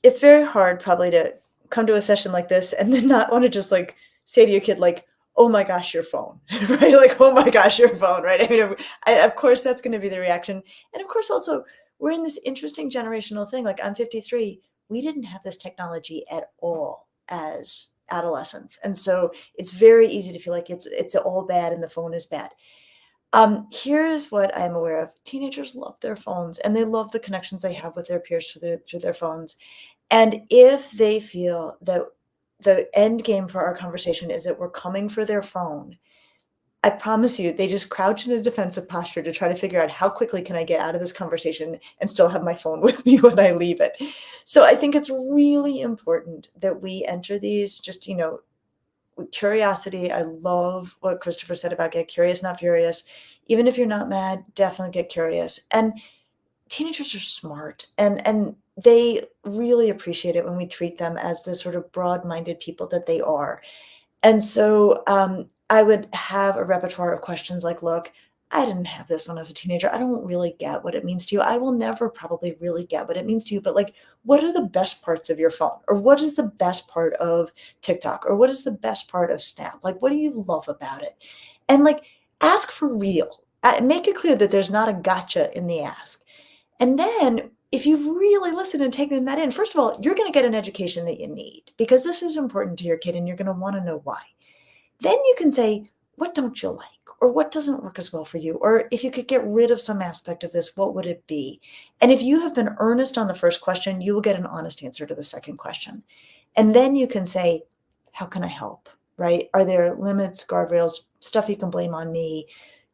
it's very hard probably to come to a session like this and then not want to just like say to your kid, like, oh my gosh, your phone, right? Like, oh my gosh, your phone, right? I mean, of course, that's going to be the reaction. And of course, also, we're in this interesting generational thing. Like, I'm 53. We didn't have this technology at all as adolescents. And so it's very easy to feel like it's all bad and the phone is bad. Here's what I'm aware of. Teenagers love their phones and they love the connections they have with their peers through their phones. And if they feel that the end game for our conversation is that we're coming for their phone, I promise you, they just crouch in a defensive posture to try to figure out how quickly can I get out of this conversation and still have my phone with me when I leave it. So I think it's really important that we enter these just, with curiosity. I love what Christopher said about get curious, not furious. Even if you're not mad, definitely get curious. And teenagers are smart, and they really appreciate it when we treat them as the sort of broad-minded people that they are. And so I would have a repertoire of questions like, look, I didn't have this when I was a teenager. I don't really get what it means to you. I will never probably really get what it means to you. But like, what are the best parts of your phone? Or what is the best part of TikTok? Or what is the best part of Snap? Like, what do you love about it? And like, ask for real. Make it clear that there's not a gotcha in the ask. And then if you've really listened and taken that in, first of all, you're going to get an education that you need because this is important to your kid and you're going to want to know why. Then you can say, what don't you like? Or what doesn't work as well for you? Or if you could get rid of some aspect of this, what would it be? And if you have been earnest on the first question, you will get an honest answer to the second question. And then you can say, how can I help? Right? Are there limits, guardrails, stuff you can blame on me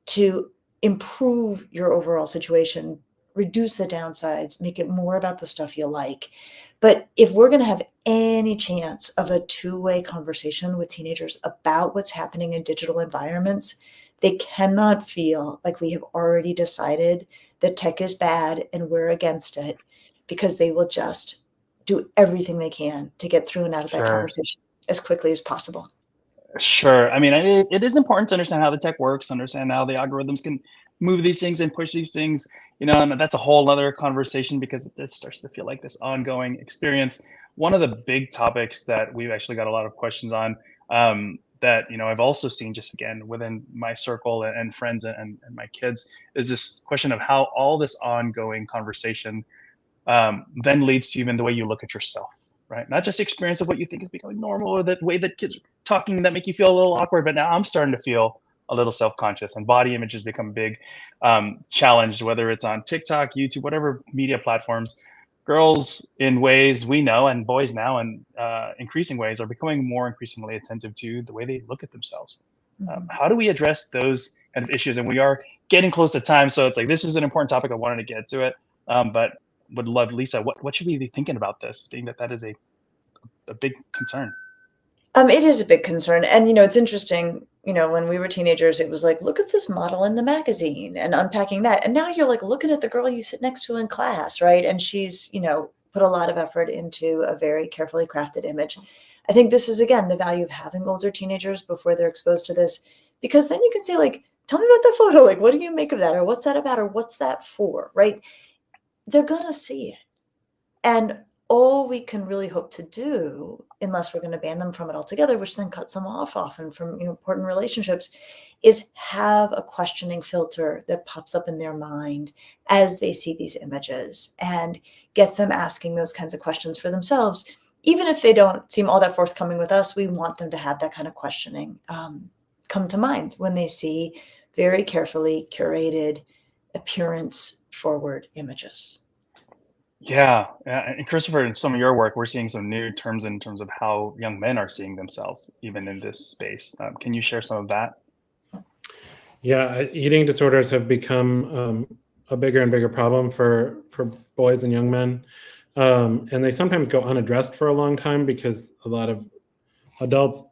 to improve your overall situation, reduce the downsides, make it more about the stuff you like? But if we're going to have any chance of a two-way conversation with teenagers about what's happening in digital environments, they cannot feel like we have already decided that tech is bad and we're against it, because they will just do everything they can to get through and out of that conversation as quickly as possible. Sure. I mean, it is important to understand how the tech works, understand how the algorithms can move these things and push these things, and that's a whole other conversation because it just starts to feel like this ongoing experience. One of the big topics that we've actually got a lot of questions on, that, I've also seen just again within my circle and friends and my kids, is this question of how all this ongoing conversation then leads to even the way you look at yourself, right? Not just the experience of what you think is becoming normal or the way that kids are talking that make you feel a little awkward, but now I'm starting to feel a little self-conscious, and body image has become big challenge, whether it's on TikTok, YouTube, whatever media platforms. Girls in ways we know, and boys now in increasing ways, are becoming more increasingly attentive to the way they look at themselves. How do we address those kind of issues? And we are getting close to time, so it's like this is an important topic. I wanted to get to it, but would love, Lisa, what should we be thinking about this, being that is a big concern? It is a big concern. And, it's interesting, when we were teenagers, it was like, look at this model in the magazine and unpacking that. And now you're like looking at the girl you sit next to in class, right? And she's, put a lot of effort into a very carefully crafted image. I think this is, again, the value of having older teenagers before they're exposed to this, because then you can say, like, tell me about that photo. Like, what do you make of that? Or what's that about? Or what's that for, right? They're going to see it. And all we can really hope to do, unless we're going to ban them from it altogether, which then cuts them off often from important relationships, is have a questioning filter that pops up in their mind as they see these images and gets them asking those kinds of questions for themselves. Even if they don't seem all that forthcoming with us, we want them to have that kind of questioning come to mind when they see very carefully curated, appearance-forward images. Yeah, and Christopher, in some of your work, we're seeing some new terms in terms of how young men are seeing themselves, even in this space. Can you share some of that? Yeah, eating disorders have become a bigger and bigger problem for boys and young men. And they sometimes go unaddressed for a long time because a lot of adults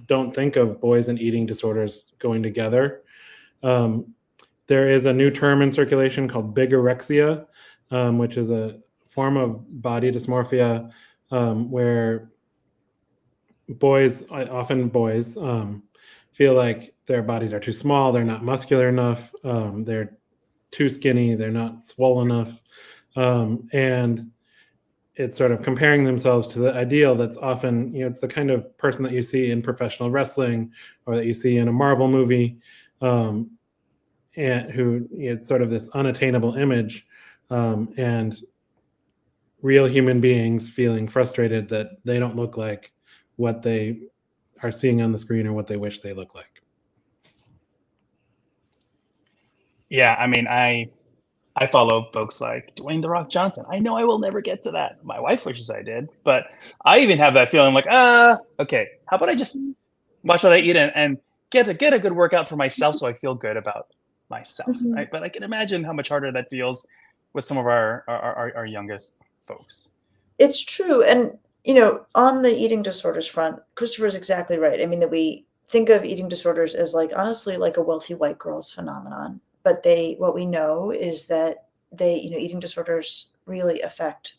don't think of boys and eating disorders going together. There is a new term in circulation called bigorexia, which is a form of body dysmorphia where often boys, feel like their bodies are too small, they're not muscular enough, they're too skinny, they're not swollen enough. And it's sort of comparing themselves to the ideal that's often, it's the kind of person that you see in professional wrestling or that you see in a Marvel movie, and who it's sort of this unattainable image, and real human beings feeling frustrated that they don't look like what they are seeing on the screen or what they wish they look like. Yeah, I mean, I follow folks like Dwayne "The Rock" Johnson. I know I will never get to that. My wife wishes I did, but I even have that feeling like, okay, how about I just watch what I eat and get a good workout for myself so I feel good about myself, Mhm. right? But I can imagine how much harder that feels with some of our youngest folks. It's true, and, on the eating disorders front, Christopher's exactly right. I mean, that we think of eating disorders as, like, honestly, like a wealthy white girl's phenomenon, but what we know is that eating disorders really affect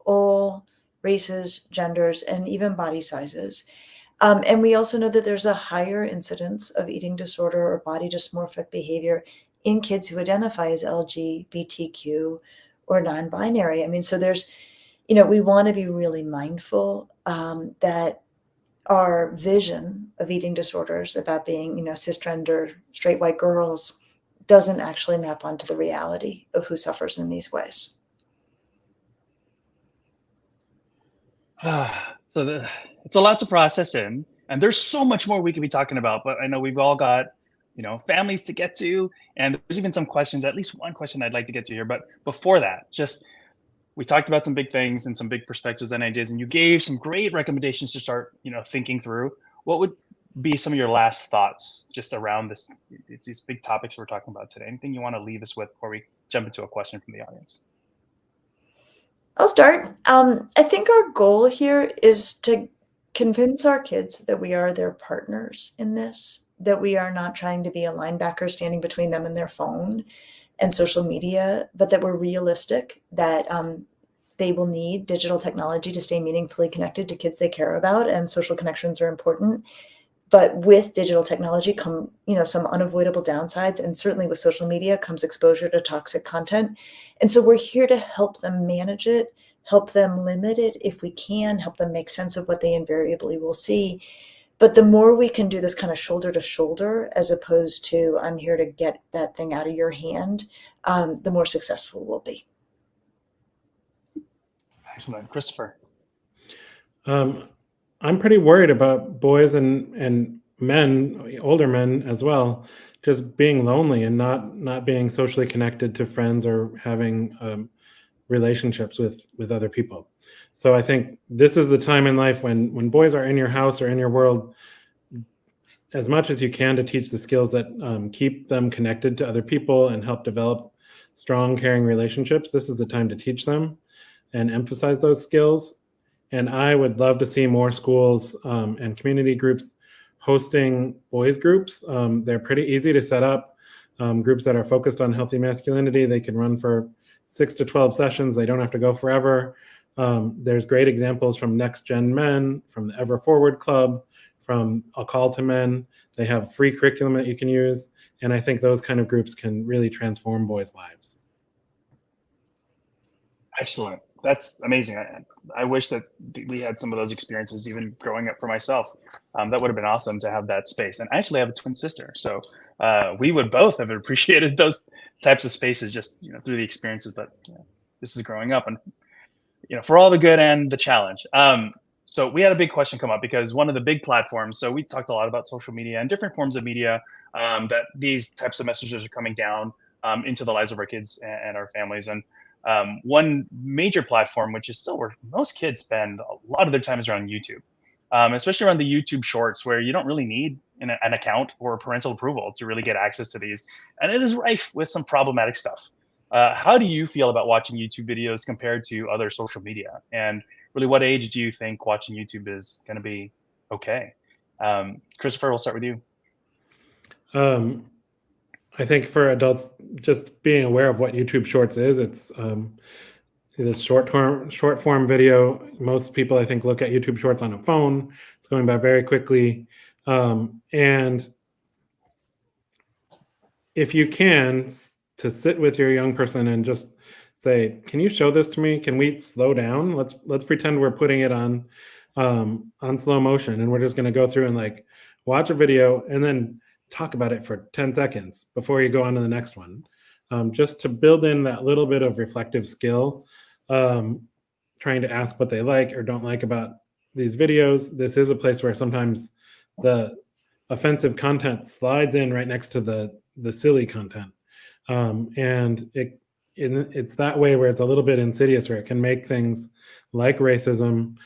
all races, genders, and even body sizes. And we also know that there's a higher incidence of eating disorder or body dysmorphic behavior in kids who identify as LGBTQ or non-binary. I mean, so we want to be really mindful that our vision of eating disorders about being, cisgender, straight white girls doesn't actually map onto the reality of who suffers in these ways. It's a lot to process in, and there's so much more we could be talking about. But I know we've all got families to get to, and there's even some questions. At least one question I'd like to get to here. But before that, we talked about some big things and some big perspectives and ideas, and you gave some great recommendations to start thinking through. What would be some of your last thoughts just around these big topics we're talking about today? Anything you want to leave us with before we jump into a question from the audience? I'll start. I think our goal here is to convince our kids that we are their partners in this, that we are not trying to be a linebacker standing between them and their phone and social media, but that we're realistic, that they will need digital technology to stay meaningfully connected to kids they care about, and social connections are important. But with digital technology come, some unavoidable downsides, and certainly with social media comes exposure to toxic content. And so we're here to help them manage it, help them limit it if we can, help them make sense of what they invariably will see. But the more we can do this kind of shoulder to shoulder, as opposed to I'm here to get that thing out of your hand, the more successful we'll be. Excellent. Christopher. I'm pretty worried about boys and men, older men as well, just being lonely and not being socially connected to friends or having relationships with other people. So I think this is the time in life when boys are in your house or in your world, as much as you can, to teach the skills that keep them connected to other people and help develop strong, caring relationships. This is the time to teach them and emphasize those skills. And I would love to see more schools and community groups hosting boys groups. They're pretty easy to set up. Groups that are focused on healthy masculinity, they can run for 6 to 12 sessions. They don't have to go forever. There's great examples from Next Gen Men, from the Ever Forward Club, from A Call to Men. They have free curriculum that you can use. And I think those kind of groups can really transform boys' lives. Excellent. That's amazing. I wish that we had some of those experiences even growing up for myself. That would have been awesome to have that space. And I actually have a twin sister. So we would both have appreciated those types of spaces just through the experiences that this is growing up, and for all the good and the challenge. So we had a big question come up because one of the big platforms, so we talked a lot about social media and different forms of media that these types of messages are coming down into the lives of our kids and our families. And one major platform, which is still where most kids spend a lot of their time, is around YouTube, especially around the YouTube Shorts, where you don't really need an account or parental approval to really get access to these. And it is rife with some problematic stuff. How do you feel about watching YouTube videos compared to other social media? And really, what age do you think watching YouTube is going to be okay? Christopher, we'll start with you. I think for adults, just being aware of what YouTube Shorts is, it's short form video. Most people, I think, look at YouTube Shorts on a phone. It's going by very quickly. And if you can, to sit with your young person and just say, can you show this to me? Can we slow down? Let's pretend we're putting it on slow motion, and we're just going to go through and watch a video and then talk about it for 10 seconds before you go on to the next one. Just to build in that little bit of reflective skill, trying to ask what they like or don't like about these videos. This is a place where sometimes the offensive content slides in right next to the silly content. And it's that way where it's a little bit insidious, where it can make things like racism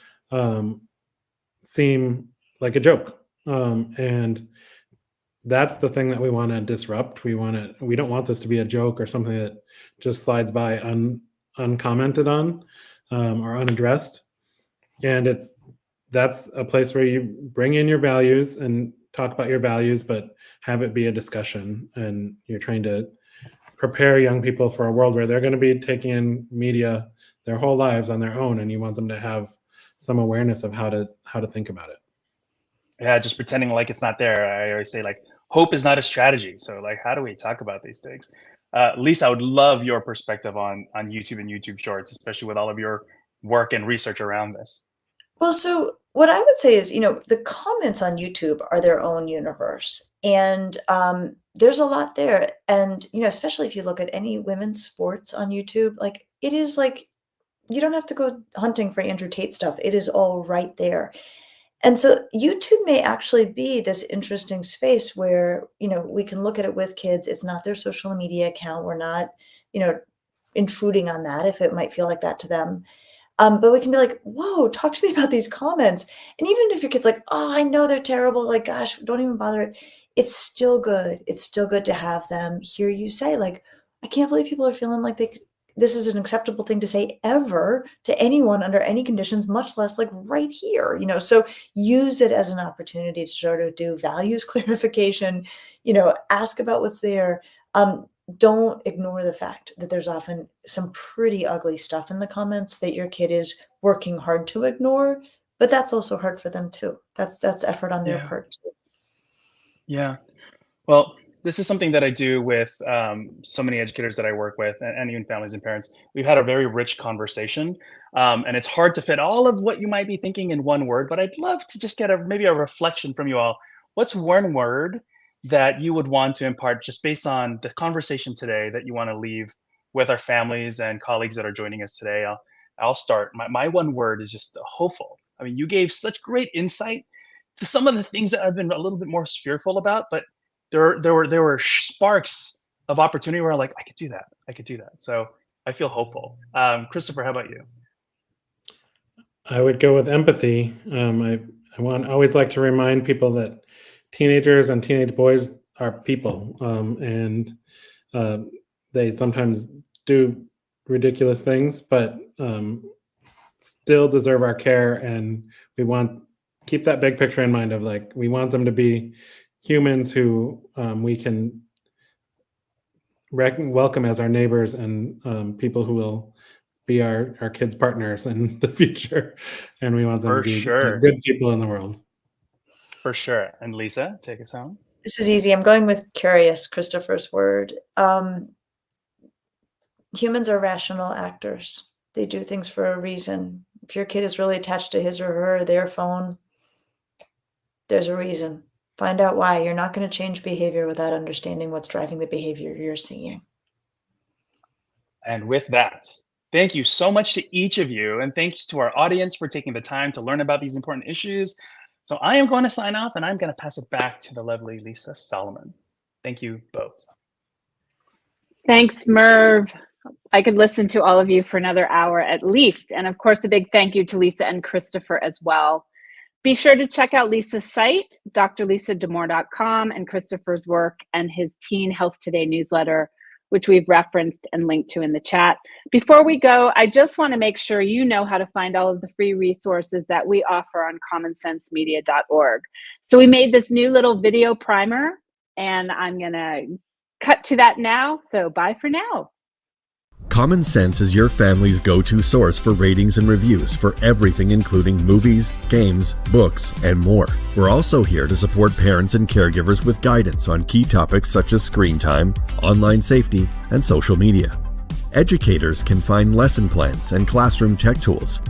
seem like a joke. And that's the thing that we want to disrupt. We don't want this to be a joke or something that just slides by uncommented on or unaddressed. And that's a place where you bring in your values and talk about your values, but have it be a discussion. And you're trying to prepare young people for a world where they're going to be taking in media their whole lives on their own, and you want them to have some awareness of how to think about it. Yeah, just pretending like it's not there. I always say, like, hope is not a strategy. So, like, how do we talk about these things? Lisa, I would love your perspective on YouTube and YouTube Shorts, especially with all of your work and research around this. Well, so what I would say is, the comments on YouTube are their own universe, and there's a lot there. And, especially if you look at any women's sports on YouTube, like, it is like, you don't have to go hunting for Andrew Tate stuff. It is all right there. And so YouTube may actually be this interesting space where, we can look at it with kids. It's not their social media account. We're not, intruding on that if it might feel like that to them. But we can be like, whoa, talk to me about these comments. And even if your kid's like, oh, I know they're terrible, like, gosh, don't even bother it. It's still good. It's still good to have them hear you say, like, I can't believe people are feeling like this is an acceptable thing to say ever to anyone under any conditions, much less like right here, so use it as an opportunity to sort of do values clarification, ask about what's there. Don't ignore the fact that there's often some pretty ugly stuff in the comments that your kid is working hard to ignore, but that's also hard for them too. That's effort on their part too. Yeah. Well, this is something that I do with so many educators that I work with, and even families and parents. We've had a very rich conversation, and it's hard to fit all of what you might be thinking in one word, but I'd love to just get maybe a reflection from you all. What's one word that you would want to impart just based on the conversation today that you want to leave with our families and colleagues that are joining us today? I'll start. My one word is just hopeful. I mean, you gave such great insight to some of the things that I've been a little bit more fearful about, but there were sparks of opportunity where I'm like, I could do that. So I feel hopeful. Christopher, how about you? I would go with empathy. I always like to remind people that teenagers and teenage boys are people, and they sometimes do ridiculous things, but still deserve our care. And keep that big picture in mind of, like, we want them to be humans who we can welcome as our neighbors and people who will be our kids' partners in the future. And we want them to be good people in the world. For sure. And Lisa, take us home. This is easy. I'm going with curious, Christopher's word. Humans are rational actors. They do things for a reason. If your kid is really attached to his or her, their phone, there's a reason. Find out why. You're not going to change behavior without understanding what's driving the behavior you're seeing. And with that, thank you so much to each of you. And thanks to our audience for taking the time to learn about these important issues. So I am going to sign off, and I'm going to pass it back to the lovely Lisa Solomon. Thank you both. Thanks, Merv. I could listen to all of you for another hour at least. And of course, a big thank you to Lisa and Christopher as well. Be sure to check out Lisa's site, drlisadamour.com, and Christopher's work and his Teen Health Today newsletter, which we've referenced and linked to in the chat. Before we go, I just want to make sure you know how to find all of the free resources that we offer on commonsensemedia.org. So we made this new little video primer, and I'm going to cut to that now. So bye for now. Common Sense is your family's go-to source for ratings and reviews for everything including movies, games, books, and more. We're also here to support parents and caregivers with guidance on key topics such as screen time, online safety, and social media. Educators can find lesson plans and classroom tech tools.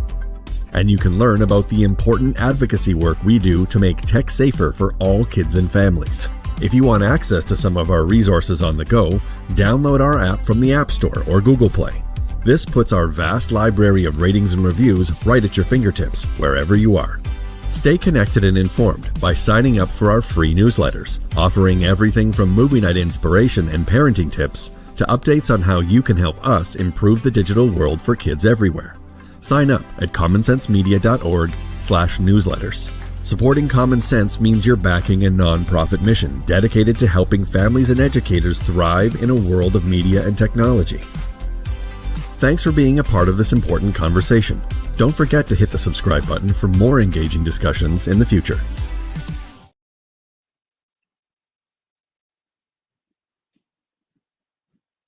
And you can learn about the important advocacy work we do to make tech safer for all kids and families. If you want access to some of our resources on the go, download our app from the App Store or Google Play. This puts our vast library of ratings and reviews right at your fingertips, wherever you are. Stay connected and informed by signing up for our free newsletters, offering everything from movie night inspiration and parenting tips to updates on how you can help us improve the digital world for kids everywhere. Sign up at commonsensemedia.org/newsletters. Supporting Common Sense means you're backing a nonprofit mission dedicated to helping families and educators thrive in a world of media and technology. Thanks for being a part of this important conversation. Don't forget to hit the subscribe button for more engaging discussions in the future.